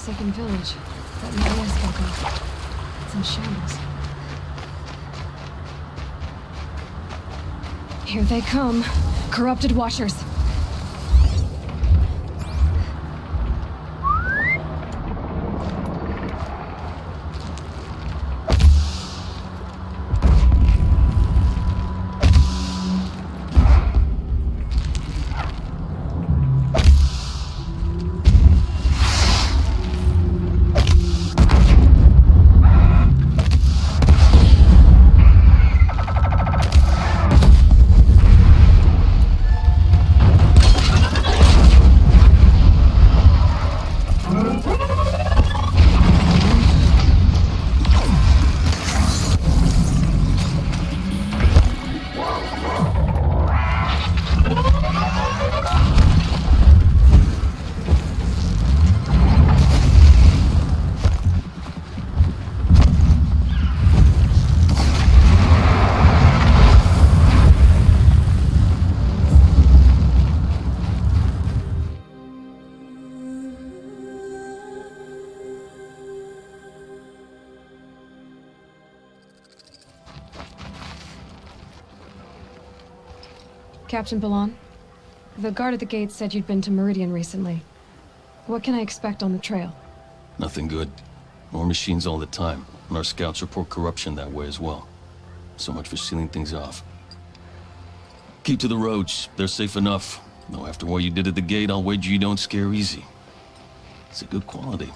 forsaken village that Maria spoke of. It's in shambles. Here they come. Corrupted Watchers. Captain Balan, the guard at the gate said you'd been to Meridian recently. What can I expect on the trail? Nothing good. More machines all the time, and our scouts report corruption that way as well. So much for sealing things off. Keep to the roads. They're safe enough. Though after what you did at the gate, I'll wager you don't scare easy. It's a good quality.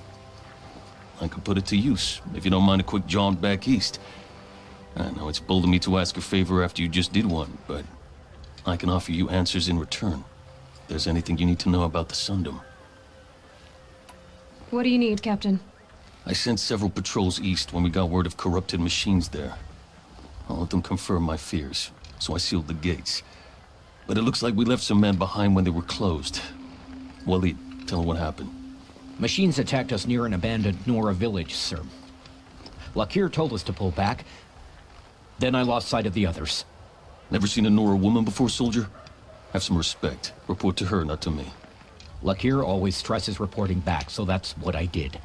I could put it to use, if you don't mind a quick jaunt back east. I know it's bold of me to ask a favor after you just did one, but I can offer you answers in return. If there's anything you need to know about the Sundom. What do you need, Captain? I sent several patrols east when we got word of corrupted machines there. I'll let them confirm my fears, so I sealed the gates. But it looks like we left some men behind when they were closed. Waleed, tell them what happened. Machines attacked us near an abandoned Nora village, sir. Lakir told us to pull back. Then I lost sight of the others. Never seen a Nora woman before, soldier? Have some respect. Report to her, not to me. Lakir always stresses reporting back, so that's what I did.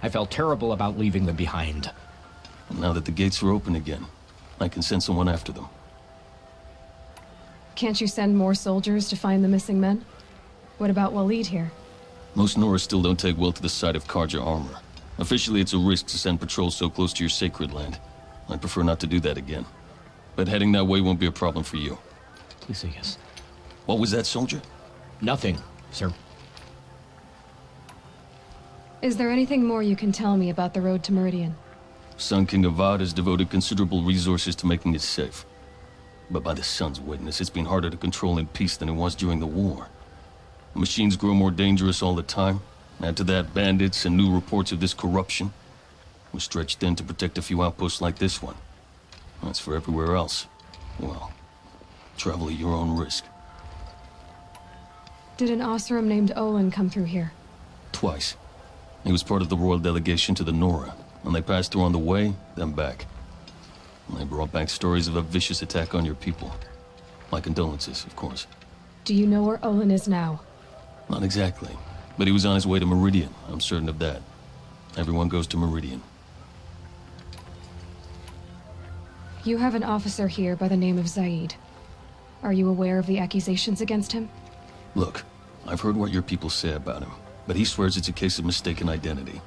I felt terrible about leaving them behind. And now that the gates are open again, I can send someone after them. Can't you send more soldiers to find the missing men? What about Waleed here? Most Nora still don't take well to the sight of Carja armor. Officially, it's a risk to send patrols so close to your sacred land. I'd prefer not to do that again. But heading that way won't be a problem for you. Please say yes. What was that, soldier? Nothing, sir. Is there anything more you can tell me about the road to Meridian? Sun King Avad has devoted considerable resources to making it safe. But by the Sun's witness, it's been harder to control in peace than it was during the war. The machines grow more dangerous all the time. Add to that bandits and new reports of this corruption. We're stretched thin to protect a few outposts like this one. As for everywhere else, well, travel at your own risk. Did an Oseram named Olin come through here? Twice. He was part of the royal delegation to the Nora, and they passed through on the way, then back. And they brought back stories of a vicious attack on your people. My condolences, of course. Do you know where Olin is now? Not exactly, but he was on his way to Meridian, I'm certain of that. Everyone goes to Meridian. You have an officer here by the name of Zaid. Are you aware of the accusations against him? Look, I've heard what your people say about him, but he swears it's a case of mistaken identity.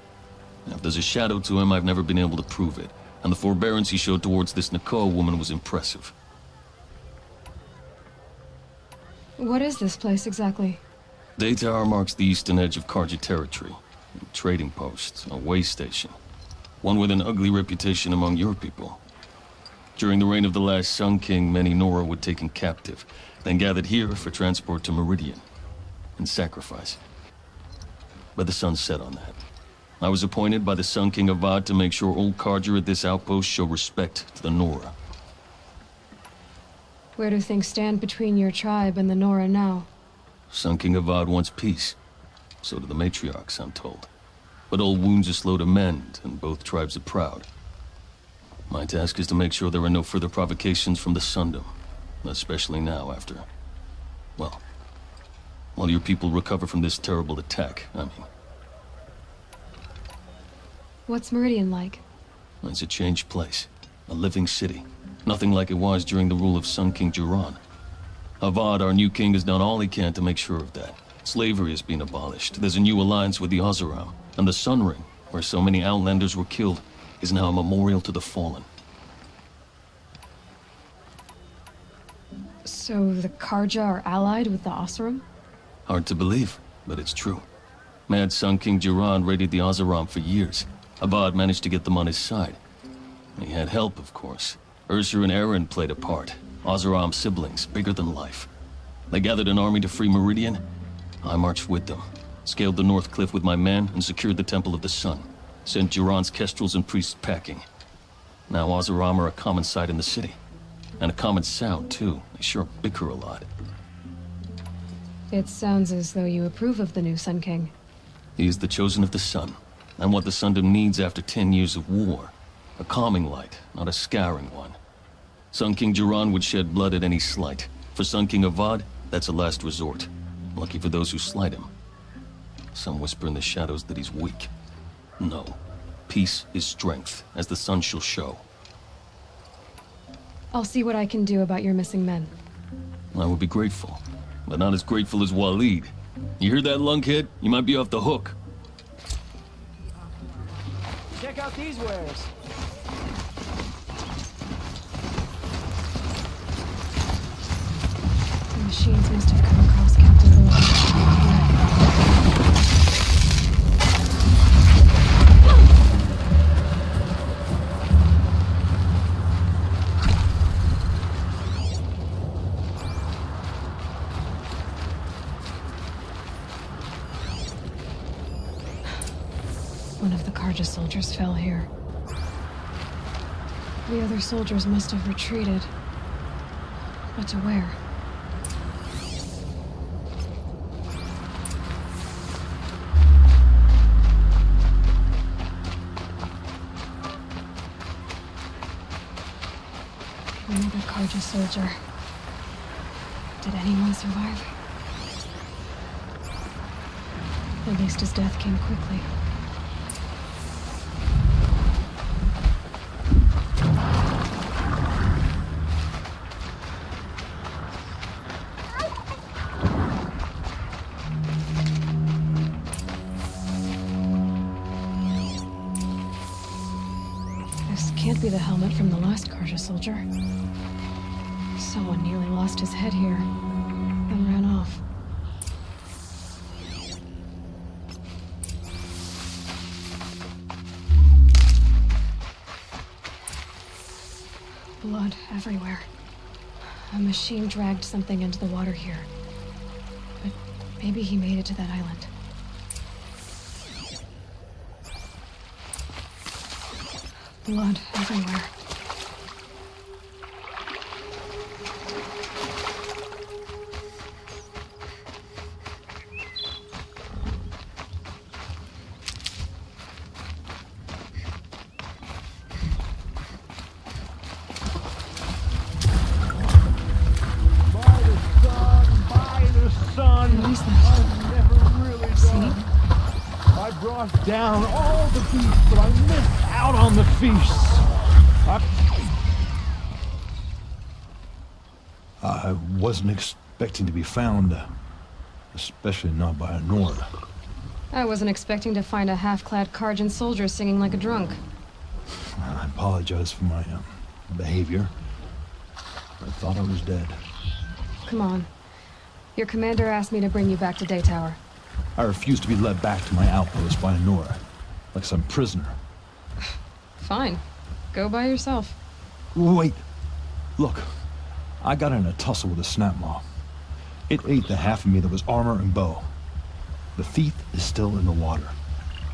Now, if there's a shadow to him, I've never been able to prove it, and the forbearance he showed towards this Nakoa woman was impressive. What is this place exactly? Daytower marks the eastern edge of Carja territory. A trading post, a way station. One with an ugly reputation among your people. During the reign of the last Sun King, many Nora were taken captive, then gathered here for transport to Meridian, and sacrifice. But the sun set on that. I was appointed by the Sun King Avad to make sure old Carja at this outpost show respect to the Nora. Where do things stand between your tribe and the Nora now? Sun King Avad wants peace. So do the matriarchs, I'm told. But old wounds are slow to mend, and both tribes are proud. My task is to make sure there are no further provocations from the Sundom, especially now after, well, while your people recover from this terrible attack, I mean. What's Meridian like? It's a changed place. A living city. Nothing like it was during the rule of Sun King Jiran. Avad, our new king, has done all he can to make sure of that. Slavery has been abolished. There's a new alliance with the Oseram. And the Sun Ring, where so many Outlanders were killed, is now a memorial to the fallen. So the Karja are allied with the Oseram? Hard to believe, but it's true. Mad Sun King Jiran raided the Oseram for years. Avad managed to get them on his side. He had help, of course. Ursur and Eren played a part. Oseram siblings, bigger than life. They gathered an army to free Meridian. I marched with them. Scaled the North Cliff with my men and secured the Temple of the Sun. Sent Jiran's kestrels and priests packing. Now Oseram are a common sight in the city. And a common sound, too. They sure bicker a lot. It sounds as though you approve of the new Sun King. He is the chosen of the Sun. And what the Sundom needs after 10 years of war. A calming light, not a scouring one. Sun King Jiran would shed blood at any slight. For Sun King Avad, that's a last resort. Lucky for those who slight him. Some whisper in the shadows that he's weak. No. Peace is strength, as the sun shall show. I'll see what I can do about your missing men. I would be grateful, but not as grateful as Waleed. You hear that, lunkhead? You might be off the hook. Check out these wares. The machines must have come across Captain Balon. One of the Karja soldiers fell here. The other soldiers must have retreated. But to where? Another Karja soldier. Did anyone survive? At least his death came quickly. This can't be the helmet from the last Karja soldier. Someone nearly lost his head here, then ran off. Blood everywhere. A machine dragged something into the water here. But maybe he made it to that island. Blood everywhere. What is that? I've never really See? done. I brought down all the beasts, but I missed out on the feasts. I wasn't expecting to be found, especially not by a Nord. I wasn't expecting to find a half-clad Karjan soldier singing like a drunk. I apologize for my behavior. I thought I was dead. Come on. Your commander asked me to bring you back to Daytower. I refuse to be led back to my outpost by a Nora, like some prisoner. Fine. Go by yourself. Wait. Look. I got in a tussle with a snapmaw. It ate the half of me that was armor and bow. The thief is still in the water.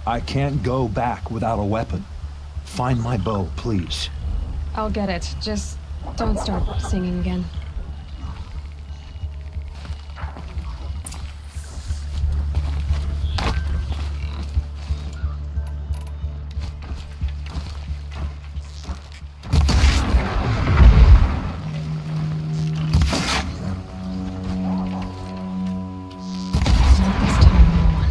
I can't go back without a weapon. Find my bow, please. I'll get it. Just don't start singing again. Not this time, no one.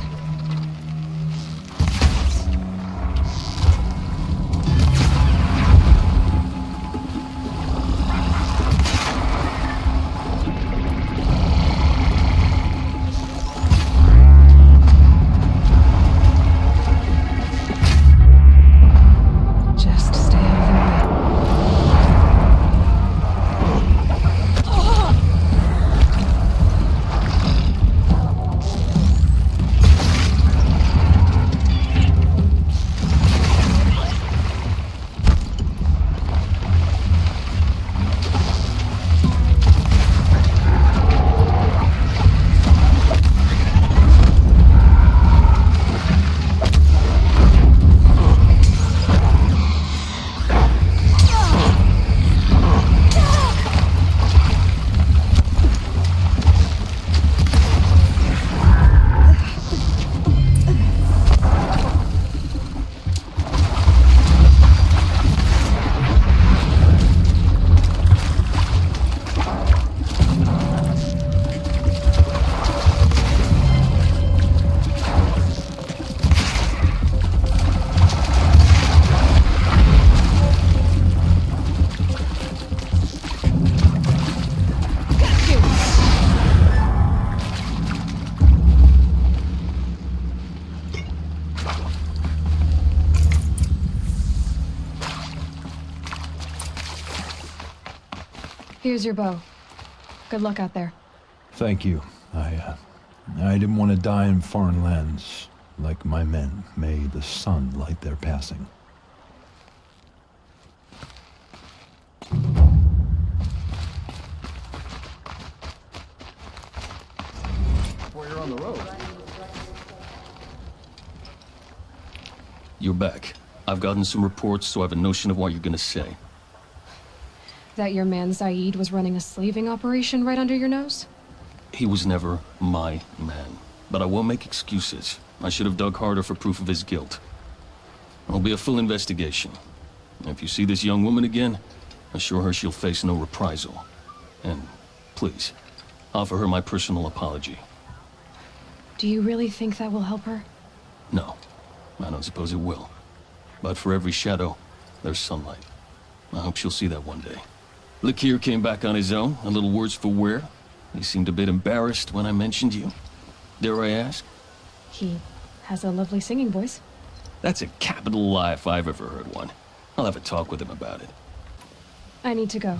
Here's your bow. Good luck out there. Thank you. I didn't want to die in foreign lands. Like my men, may the sun light their passing. Before you're on the road. You're back. I've gotten some reports, so I have a notion of what you're gonna say. That your man Zaid was running a slaving operation right under your nose? He was never my man. But I won't make excuses. I should have dug harder for proof of his guilt. There'll be a full investigation. If you see this young woman again, assure her she'll face no reprisal. And please, offer her my personal apology. Do you really think that will help her? No, I don't suppose it will. But for every shadow, there's sunlight. I hope she'll see that one day. Lakir came back on his own, a little worse for wear. He seemed a bit embarrassed when I mentioned you. Dare I ask? He has a lovely singing voice. That's a capital lie if I've ever heard one. I'll have a talk with him about it. I need to go.